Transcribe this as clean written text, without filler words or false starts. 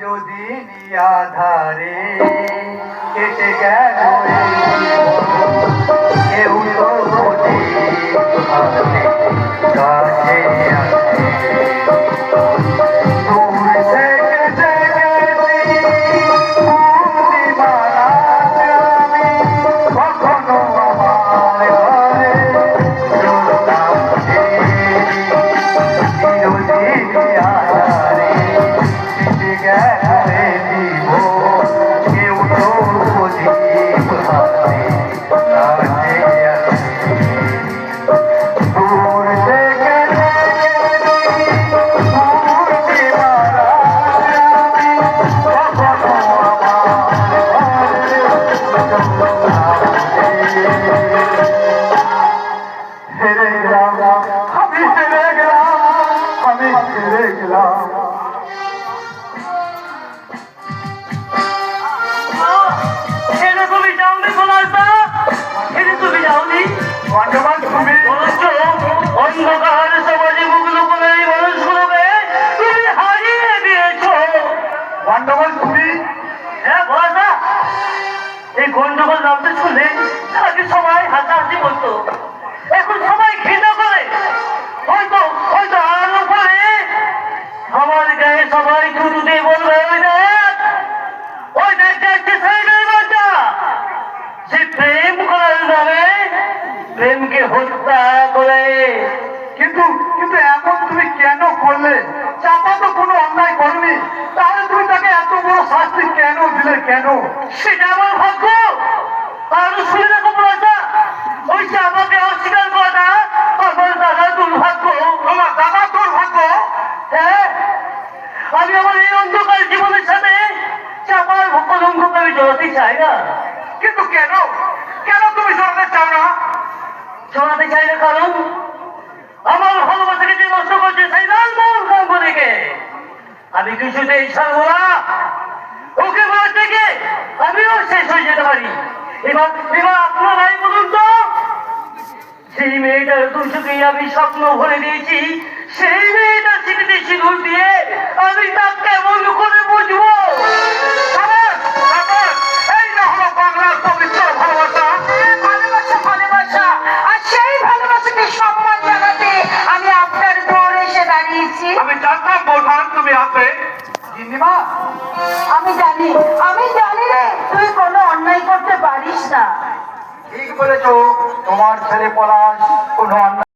চিরদিন আধারে কেটে গেল কেউ তো বোঝে কাছে আছে দূর থেকে দেখেছি পূর্ণিমার আমি কখনো আমার ঘরে ঢুকতাম চিরদিন আধারে কেটে গেল জীবন কেউ তো বোঝে কাছে আছে দূর থেকে হেরে গেলাম আমি হেরে গেলাম তুমি যাওনি সোনারদা, তুমি যাওনি বর্তমান তুমি অন্ধকার সমাজে মুখগুলো করে এই মানুষগুলোকে তুমি হারিয়ে দিয়েছো। গন্ডগোল তুমি হ্যাঁ বলা এই গন্ডগোল নামতে শুনে আগে সবাই হাসাহাসি করতো, এখন সবাই ঘৃণা করে। হয়তো হয়তো আরো পরে আমার গায়ে সবাই ছুটু দিয়ে বলবে ওই দেখ সে প্রেম করার নামে প্রেমকে হত্যা করে। কিন্তু কিন্তু এমন তুমি কেন করলে? চাপা তো কোনো অন্যায় করনি, তাহলে তুমি তাকে এত বড় শাস্তি কেন দিলে? কেন? সেটা আমার ভাগ্য। আর শুনে রাখো বলা ওই যে আমাকে অস্বীকার করাটা আমার দাদা দুর্ভাগ্য। তোমার দাদা দুর্ভাগ্য? হ্যাঁ, আমি আমার এই অন্ধকার জীবনের সাথে চাপার কলঙ্ককে আমি জড়াতে চাই না। কিন্তু কেন কেন তুমি জড়াতে চাও না? জড়াতে চাই না কারণ আমার ভালোবাসাকে যে নষ্ট করছে সেই লালমোহন গাঙ্গুলিকে আমি কিছুতেই ছাড়বো না। ওকে মার থেকে আমিও শেষ হয়ে যেতে পারি। এবার এবার আপনারাই বলুন তো, সেই মেয়েটার দুচোখেই আমি স্বপ্ন ভরে দিয়েছি, সেই মেয়েটার স্মৃতিতে সিঁদুর দিয়ে আমি তা কেমন করে বুঝবো? এই না হলো বাংলার পবিত্র ভালোবাসা। ভালোবাসা আর সেই ভালোবাসাকে সম্মান জানাতে আমি আপনার দৌড়ে এসে দাঁড়িয়েছি। আমি জানতাম বোঝান তুমি আসবে। গিন্নিমা আমি জানি রে তুই কোনো অন্যায় করতে পারিস না। ঠিক বলেছো, তোমার ছেলে পলাশ কোনো অন্যায়